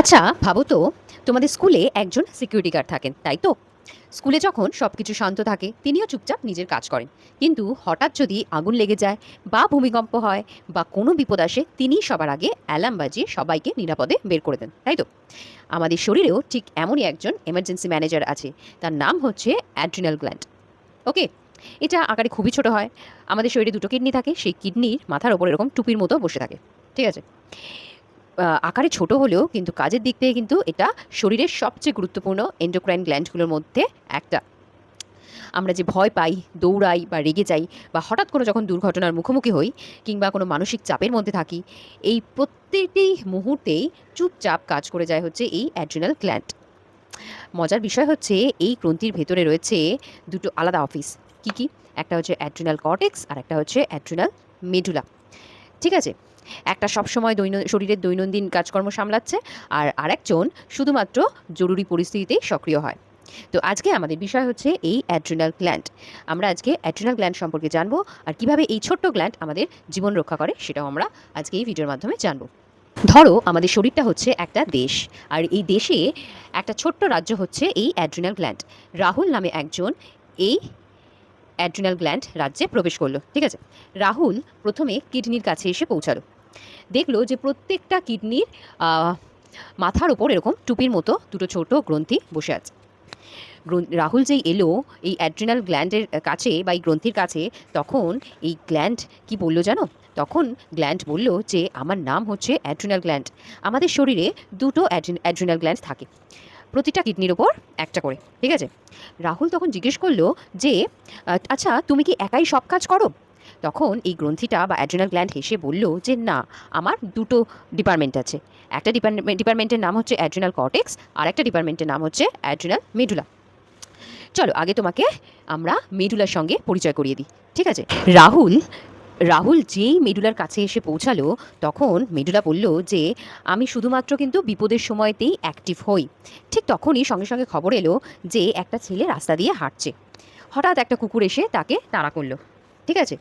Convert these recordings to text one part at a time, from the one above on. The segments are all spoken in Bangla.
আচ্ছা, ভাবো তো তোমাদের স্কুলে একজন সিকিউরিটি গার্ড থাকেন, তাই তো? স্কুলে যখন সবকিছু শান্ত থাকে তিনিও চুপচাপ নিজের কাজ করেন। কিন্তু হঠাৎ যদি আগুন লেগে যায় বা ভূমিকম্প হয় বা কোনো বিপদ আসে, তিনিই সবার আগে অ্যালার্ম বাজিয়ে সবাইকে নিরাপদে বের করে দেন, তাই তো? আমাদের শরীরেও ঠিক এমনই একজন এমার্জেন্সি ম্যানেজার আছে। তার নাম হচ্ছে অ্যাড্রিনাল গ্ল্যান্ড। ওকে, এটা আকারে খুবই ছোট হয়। আমাদের শরীরে দুটো কিডনি থাকে, সেই কিডনির মাথার ওপর এরকম টুপির মতো বসে থাকে। ঠিক আছে? আকারে ছোট হলেও কিন্তু কাজের দিক থেকে কিন্তু এটা শরীরের সবচেয়ে গুরুত্বপূর্ণ এন্ডোক্রাইন গ্ল্যান্ডগুলোর মধ্যে একটা। আমরা যে ভয় পাই, দৌড়াই বা রেগে যাই বা হঠাৎ কোনো যখন দুর্ঘটনার মুখোমুখি হই কিংবা কোনো মানসিক চাপের মধ্যে থাকি, এই প্রত্যেকটি মুহূর্তেই চুপচাপ কাজ করে যায় হচ্ছে এই অ্যাড্রিনাল গ্ল্যান্ড। মজার বিষয় হচ্ছে এই গ্রন্থির ভেতরে রয়েছে দুটো আলাদা অফিস। কি কি? একটা হচ্ছে অ্যাড্রিনাল কর্টেক্স আর একটা হচ্ছে অ্যাড্রিনাল মেডুলা। ঠিক আছে? একটা সবসময় শরীরের দৈনন্দিন কাজকর্ম সামলাচ্ছে, আর আরেকজন শুধুমাত্র জরুরি পরিস্থিতিতেই সক্রিয় হয়। তো আজকে আমাদের বিষয় হচ্ছে এই অ্যাড্রিনাল গ্ল্যান্ড। আমরা আজকে অ্যাড্রিনাল গ্ল্যান্ড সম্পর্কে জানবো, আর কিভাবে এই ছোট্ট গ্ল্যান্ড আমাদের জীবন রক্ষা করে সেটাও আমরা আজকে এই ভিডিওর মাধ্যমে জানবো। ধরো আমাদের শরীরটা হচ্ছে একটা দেশ, আর এই দেশে একটা ছোট্ট রাজ্য হচ্ছে এই অ্যাড্রিনাল গ্ল্যান্ড। রাহুল নামে একজন এই অ্যাড্রিনাল গ্ল্যান্ড রাজ্যে প্রবেশ করলো। ঠিক আছে? রাহুল প্রথমে কিডনির কাছে এসে পৌঁছালো। দেখলো যে প্রত্যেকটা কিডনির মাথার ওপর এরকম টুপির মতো দুটো ছোট গ্রন্থি বসে আছে। রাহুল যেই এলো এই অ্যাড্রিনাল গ্ল্যান্ডের কাছে বা এই গ্রন্থির কাছে, তখন এই গ্ল্যান্ড কি বললো জানো? তখন গ্ল্যান্ড বলল যে আমার নাম হচ্ছে অ্যাড্রিনাল গ্ল্যান্ড। আমাদের শরীরে দুটো অ্যাড্রিনাল গ্ল্যান্ড থাকে, প্রতিটা কিডনির ওপর একটা করে। ঠিক আছে? রাহুল তখন জিজ্ঞেস করলো যে আচ্ছা, তুমি কি একাই সব কাজ করো? তখন এই গ্রন্থিটা বা অ্যাড্রিনাল গ্ল্যান্ড হেসে বলল যে না, আমার দুটো ডিপার্টমেন্ট আছে। একটা ডিপার্টমেন্টের নাম হচ্ছে অ্যাড্রিনাল কর্টেক্স, আর একটা ডিপার্টমেন্টের নাম হচ্ছে অ্যাড্রিনাল মেডুলা। চলো আগে তোমাকে আমরা মেডুলার সঙ্গে পরিচয় করিয়ে দিই। ঠিক আছে? রাহুল রাহুল যেই মেডুলার কাছে এসে পৌঁছালো, তখন মেডুলা বলল যে আমি শুধুমাত্র কিন্তু বিপদের সময়তেই অ্যাক্টিভ হই। ঠিক তখনই সঙ্গে সঙ্গে খবর এলো যে একটা ছেলে রাস্তা দিয়ে হাঁটছে। হঠাৎ একটা কুকুর এসে তাকে তাড়া করলো। ঠিক আছে?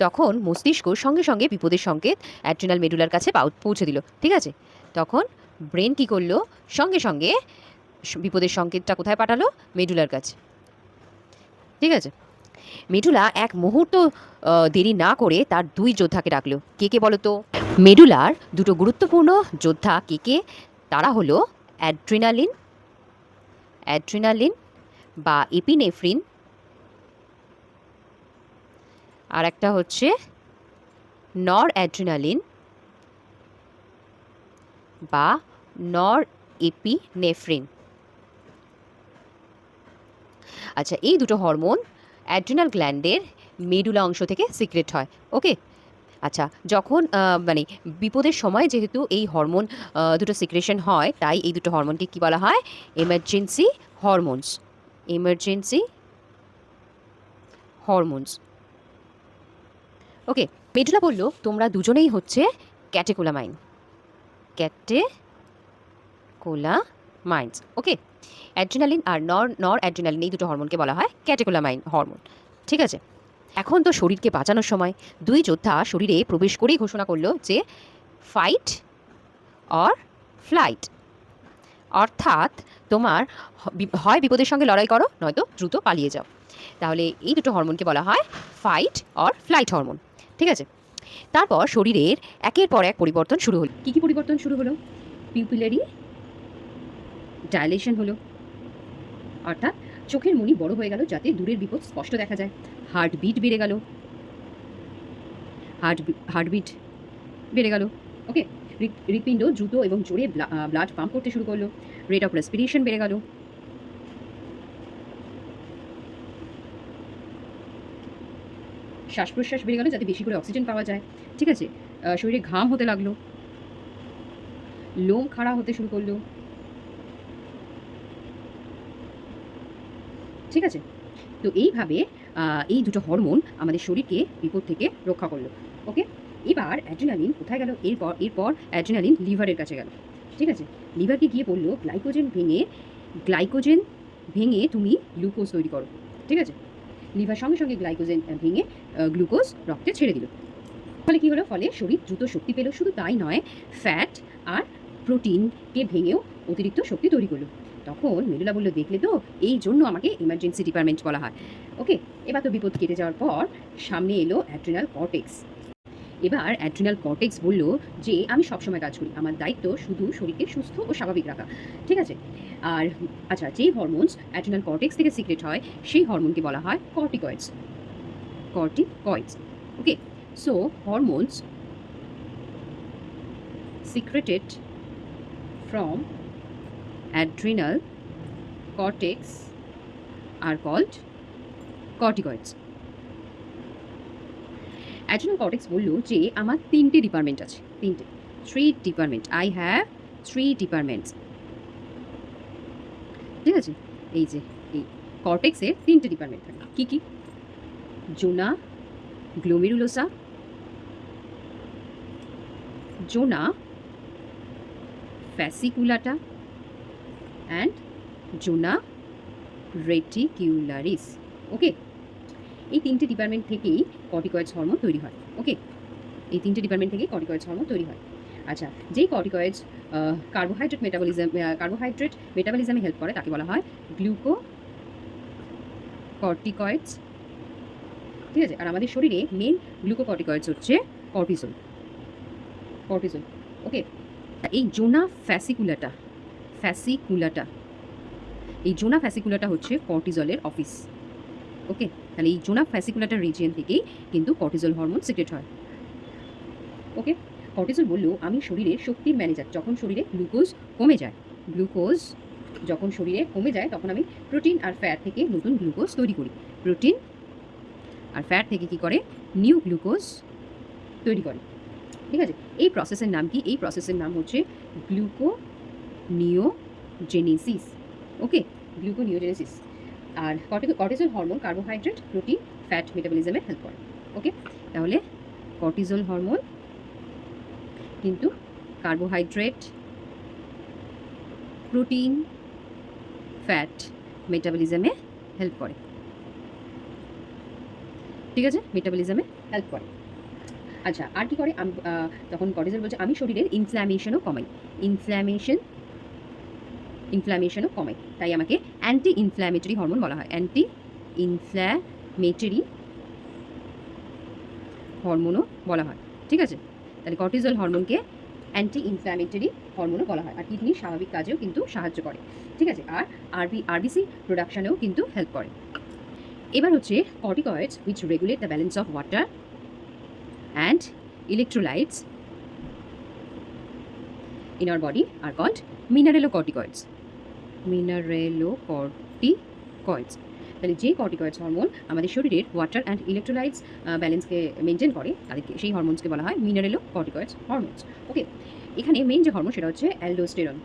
তখন মস্তিষ্ক সঙ্গে সঙ্গে বিপদের সংকেত অ্যাড্রিনাল মেডুলার কাছে পৌঁছে দিল। ঠিক আছে? তখন ব্রেন কি করলো? সঙ্গে সঙ্গে বিপদের সংকেতটা কোথায় পাঠালো? মেডুলার কাছে। ঠিক আছে? মেডুলা এক মুহূর্ত দেরি না করে তার দুই যোদ্ধাকে ডাকলো। কে কে বলো তো? মেডুলার দুটো গুরুত্বপূর্ণ যোদ্ধা কে কে? তারা হলো অ্যাড্রিনালিন অ্যাড্রিনালিন বা এপিনেফ্রিন, আর একটা হচ্ছে নর অ্যাড্রিনালিন বা নর এপিনেফ্রিন। আচ্ছা, এই দুটো হরমোন অ্যাড্রিনাল গ্ল্যান্ডের মেডুলা অংশ থেকে সিক্রেট হয়। ওকে? আচ্ছা, যখন মানে বিপদের সময় যেহেতু এই হরমোন দুটো সিক্রেশন হয়, তাই এই দুটো হরমোনকে কী বলা হয়? Emergency hormones. Emergency hormones. Okay? Medulla বলল তোমরা দুজনেই হচ্ছে ক্যাটেকোলামাইন। ক্যাটেকোলামাইন্স। ওকে? অ্যাড্রিনালিন আর নর অ্যাড্রিনালিন এই দুটো হরমোনকে বলা হয় ক্যাটেকোলামাইন হরমোন। ঠিক আছে? এখন তো শরীরকে বাঁচানোর সময়। দুই যোদ্ধা শরীরে প্রবেশ করেই ঘোষণা করলো যে ফাইট অর ফ্লাইট। অর্থাৎ তোমার হয় বিপদের সঙ্গে লড়াই করো, নয়তো দ্রুত পালিয়ে যাও। তাহলে এই দুটো হরমোনকে বলা হয় ফাইট অর ফ্লাইট হরমোন। ঠিক আছে? তারপর শরীরের একের পর এক পরিবর্তন শুরু হলো। কী কী পরিবর্তন শুরু হলো? পিউপিলারি ডাইলেশন হলো, অর্থাৎ চোখের মনি বড় হয়ে গেল যাতে দূরের বিপদ স্পষ্ট দেখা যায়। হার্টবিট বেড়ে গেল, হার্টবিট বেড়ে গেল। ওকে? হৃৎপিণ্ড দ্রুত এবং জোরে ব্লাড পাম্প করতে শুরু করলো। রেট অফ রেসপিরেশন বেড়ে গেল। শ্বাস প্রশ্বাস বেড়ে গেল যাতে বেশি করে অক্সিজেন পাওয়া যায়। ঠিক আছে? শরীরে ঘাম হতে লাগলো, লোম খাড়া হতে শুরু করলো। ঠিক আছে? তো এইভাবে এই দুটো হরমোন আমাদের শরীরকে বিপদ থেকে রক্ষা করলো। ওকে? এবার অ্যাড্রিনালিন কোথায় গেল? এরপর অ্যাড্রিনালিন লিভারের কাছে গেল। ঠিক আছে? লিভারকে গিয়ে বলল গ্লাইকোজেন ভেঙে তুমি গ্লুকোজ তৈরি করো। ঠিক আছে? লিভার সঙ্গে সঙ্গে গ্লাইকোজেন ভেঙে গ্লুকোজ রক্তে ছেড়ে দিল। ফলে কী হলো? ফলে শরীর দ্রুত শক্তি পেল। শুধু তাই নয়, ফ্যাট আর প্রোটিনকে ভেঙেও অতিরিক্ত শক্তি তৈরি করলো। তখন মেডুলা বলল, দেখলে তো, এই জন্য আমাকে ইমার্জেন্সি ডিপার্টমেন্ট বলা হয়। ওকে, এবার তো বিপদ কেটে যাওয়ার পর সামনে এলো অ্যাড্রিনাল কর্টেক্স। এবার অ্যাড্রিনাল কর্টেক্স বলল যে আমি সবসময় কাজ করি, আমার দায়িত্ব শুধু শরীরকে সুস্থ ও স্বাভাবিক রাখা। ঠিক আছে? আর আচ্ছা, যেই হরমোনস অ্যাড্রিনাল কর্টেক্স থেকে সিক্রেট হয় সেই হরমোনকে বলা হয় corticoids. Corticoids. Okay, so hormones secreted from adrenal cortex are called corticoids. Adrenal cortex বললো যে আমার 3টে ডিপার্টমেন্ট আছে, 3টে, 3 ডিপার্টমেন্ট, আই হ্যাভ 3 ডিপার্টমেন্টস। ঠিক আছে? এই যে এই কর্টেক্সের 3টে ডিপার্টমেন্ট থাকে। কী কী? জোনা গ্লোমেরুলোসা, জোনা fasciculata and জোনা রেটিকিউলারিস। ওকে, এই 3টে ডিপার্টমেন্ট থেকেই কর্টিকয়েডস হরমোন তৈরি হয়। ওকে, এই 3টে ডিপার্টমেন্ট থেকেই কর্টিকয়েডস হরমোন তৈরি হয়। আচ্ছা, যেই কর্টিকয়েডস কার্বোহাইড্রেট মেটাবলিজমে হেল্প করে তাকে বলা হয় গ্লুকোকর্টিকয়েডস। ঠিক আছে? আর আমাদের শরীরে মেন গ্লুকোকর্টিকয়েডস হচ্ছে কর্টিসল। ওকে, এই জোনা ফ্যাসিকুলাটা হচ্ছে কর্টিজলের অফিস। ওকে, তাহলে এই জোনা ফ্যাসিকুলাটার রিজিয়ন থেকেই কিন্তু কর্টিজল হরমোন সিক্রেট হয়। ওকে, কর্টিজল বলল আমি শরীরের শক্তির ম্যানেজার। যখন শরীরে গ্লুকোজ যখন শরীরে কমে যায় তখন আমি প্রোটিন আর ফ্যাট থেকে নতুন গ্লুকোজ তৈরি করি। প্রোটিন আর ফ্যাট থেকে কি করে? নিউ গ্লুকোজ তৈরি করে। ঠিক আছে? এই প্রসেসের নাম কি? এই প্রসেসের নাম হচ্ছে গ্লুকোনিওজেনেসিস। Okay, gluconeogenesis. আর cortisol hormone carbohydrate, protein, fat মেটাবলিজমে হেল্প করে। ওকে, তাহলে কর্টিজল হরমোন কিন্তু কার্বোহাইড্রেট, প্রোটিন, ফ্যাট মেটাবলিজমে হেল্প করে। ঠিক আছে? মেটাবলিজমে হেল্প করে। আচ্ছা, আর কি করে? তখন কর্টিজল বলছে আমি শরীরের ইনফ্ল্যামেশনও কমাই। তাই আমাকে অ্যান্টি ইনফ্ল্যামেটরি হরমোন বলা হয়। অ্যান্টি ইনফ্ল্যামেটরি হরমোনও বলা হয়। ঠিক আছে? তাহলে কর্টিজল হরমোনকে অ্যান্টি ইনফ্ল্যামেটরি হরমোনও বলা হয়। আর কিডনির স্বাভাবিক কাজেও কিন্তু সাহায্য করে। ঠিক আছে? আর আরবিসি প্রোডাকশনেও কিন্তু হেল্প করে। এবার হচ্ছে corticoids which regulate the balance of water and electrolytes in our body are called mineralocorticoids. তাহলে যে কর্টিকয়েডস হরমোন আমাদের শরীরের ওয়াটার অ্যান্ড ইলেকট্রোলাইটস ব্যালেন্সকে মেনটেন করে তাদেরকে, সেই হরমোনসকে বলা হয় মিনারেলোকর্টিকয়েডস হরমোনস। ওকে, এখানে মেন যে হরমোন সেটা হচ্ছে aldosterone.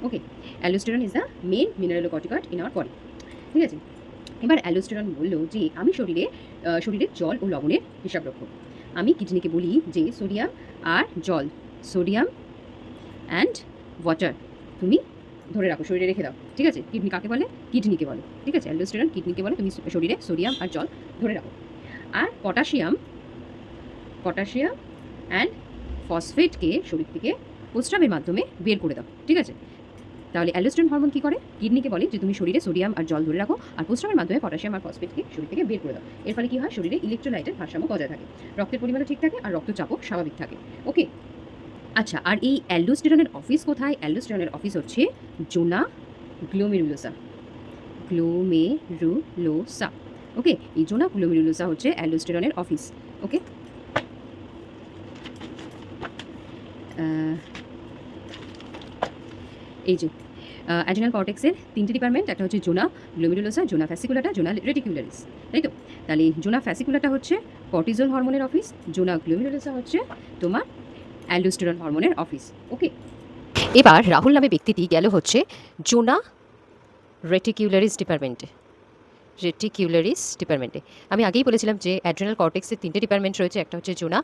Okay, aldosterone is the main mineralocorticoid in our body. ঠিক আছে? এবার অ্যালডোস্টেরন বলল যে আমি শরীরের জল ও লবণের হিসাব রক্ষক। আমি কিডনিকে বলি যে সোডিয়াম অ্যান্ড ওয়াটার তুমি ধরে রাখো, শরীরে রেখে দাও। ঠিক আছে? কিডনি কাকে বলে? কিডনিকে বলে। ঠিক আছে? অ্যালডোস্টেরন কিডনিকে বলে তুমি শরীরে সোডিয়াম আর জল ধরে রাখো। আর পটাশিয়াম অ্যান্ড ফসফেটকে শরীর থেকে প্রস্রাবের মাধ্যমে বের করে দাও। ঠিক আছে? তাহলে অ্যালডোস্টেরন হরমোন কী করে? কিডনিকে বলে যে তুমি শরীরে সোডিয়াম আর জল ধরে রাখো, আর প্রস্রাবের মাধ্যমে পটাশিয়াম আর ফসফেটকে শরীর থেকে বের করে দাও। এর ফলে কী হয়? শরীরে ইলেকট্রোলাইটের ভারসাম্য বজায় থাকে, রক্তের পরিমাণও ঠিক থাকে, আর রক্তচাপও স্বাভাবিক থাকে। ওকে, আচ্ছা, আর এই অ্যালডোস্টেরনের অফিস কোথায়? অ্যালডোস্টেরনের অফিস হচ্ছে জোনা গ্লোমেরুলোসা। ওকে, এই জোনা গ্লোমেরুলোসা হচ্ছে অ্যালডোস্টেরনের অফিস। ওকে, এই যে অ্যাড্রিনাল কর্টেক্সের 3টে ডিপার্টমেন্ট, একটা হচ্ছে জোনা গ্লোমেরুলোসা, জোনা ফ্যাসিকুলাটা, জোনা রেটিকিউলারিস। তাই তো? তাহলে জোনা ফ্যাসিকুলাটা হচ্ছে কর্টিজল হরমোনের অফিস, জোনা গ্লোমেরুলোসা হচ্ছে তোমার অ্যালডোস্টেরন হরমোনের অফিস। ওকে, এবার রাহুল নামে ব্যক্তিটি গেল হচ্ছে জোনা রেটিকিউলারিস ডিপার্টমেন্টে। আমি আগেই বলেছিলাম যে অ্যাড্রিনাল কর্টেক্সের 3টে ডিপার্টমেন্ট রয়েছে, একটা হচ্ছে জোনা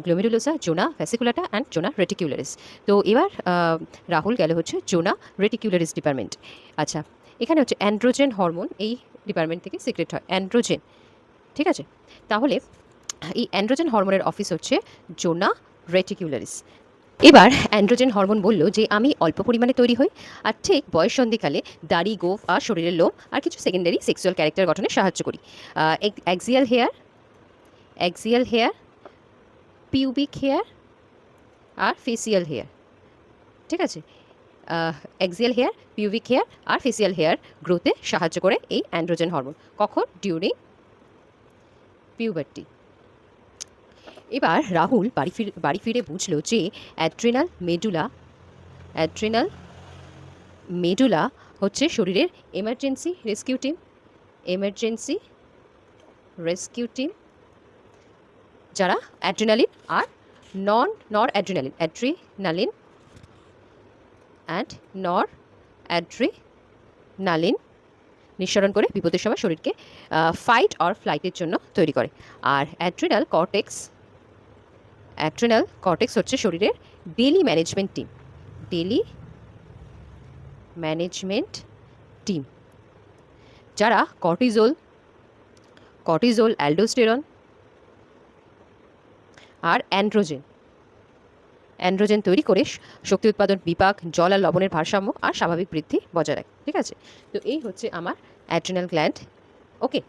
গ্লোমেরুলোসা, জোনা ফ্যাসিকুলাটা অ্যান্ড জোনা রেটিকিউলারিস। তো এবার রাহুল গেল হচ্ছে জোনা রেটিকিউলারিস ডিপার্টমেন্ট। আচ্ছা, এখানে হচ্ছে অ্যান্ড্রোজেন হরমোন এই ডিপার্টমেন্ট থেকে সিক্রেট হয়, অ্যান্ড্রোজেন। ঠিক আছে? তাহলে এই অ্যান্ড্রোজেন হরমোনের অফিস হচ্ছে জোনা রেটিকুলারিস। এবার অ্যান্ড্রোজেন হরমোন বলল যে আমি অল্প পরিমাণে তৈরি হই, আর ঠিক বয়ঃসন্ধিকালে দাড়ি, গোঁফ আর শরীরের লোম আর কিছু সেকেন্ডারি সেক্সুয়াল ক্যারেক্টার গঠনে সাহায্য করি। অ্যাক্সিয়াল হেয়ার, পিউবিক হেয়ার আর ফেসিয়াল হেয়ার। ঠিক আছে, অ্যাক্সিয়াল হেয়ার, পিউবিক হেয়ার আর ফেসিয়াল হেয়ার গ্রোথে সাহায্য করে এই অ্যান্ড্রোজেন হরমোন। কখন? During puberty. এবার রাহুল বাড়ি ফিরে বুঝলো যে অ্যাড্রিনাল মেডুলা হচ্ছে শরীরের এমার্জেন্সি রেস্কিউ টিম, যারা অ্যাড্রিনালিন আর নর অ্যাড্রিনালিন নিঃসরণ করে বিপদের সময় শরীরকে ফাইট অর ফ্লাইটের জন্য তৈরি করে। আর অ্যাড্রিনাল কর্টেক্স হচ্ছে শরীরের ডেলি ম্যানেজমেন্ট টিম, যারা কর্টিজোল, অ্যালডোস্টেরন আর অ্যান্ড্রোজেন তৈরি করে শক্তি উৎপাদন, বিপাক, জল আর লবণের ভারসাম্য আর স্বাভাবিক বৃদ্ধি বজায় রাখে। ঠিক আছে, তো এই হচ্ছে আমার অ্যাড্রিনাল গ্ল্যান্ড। ওকে।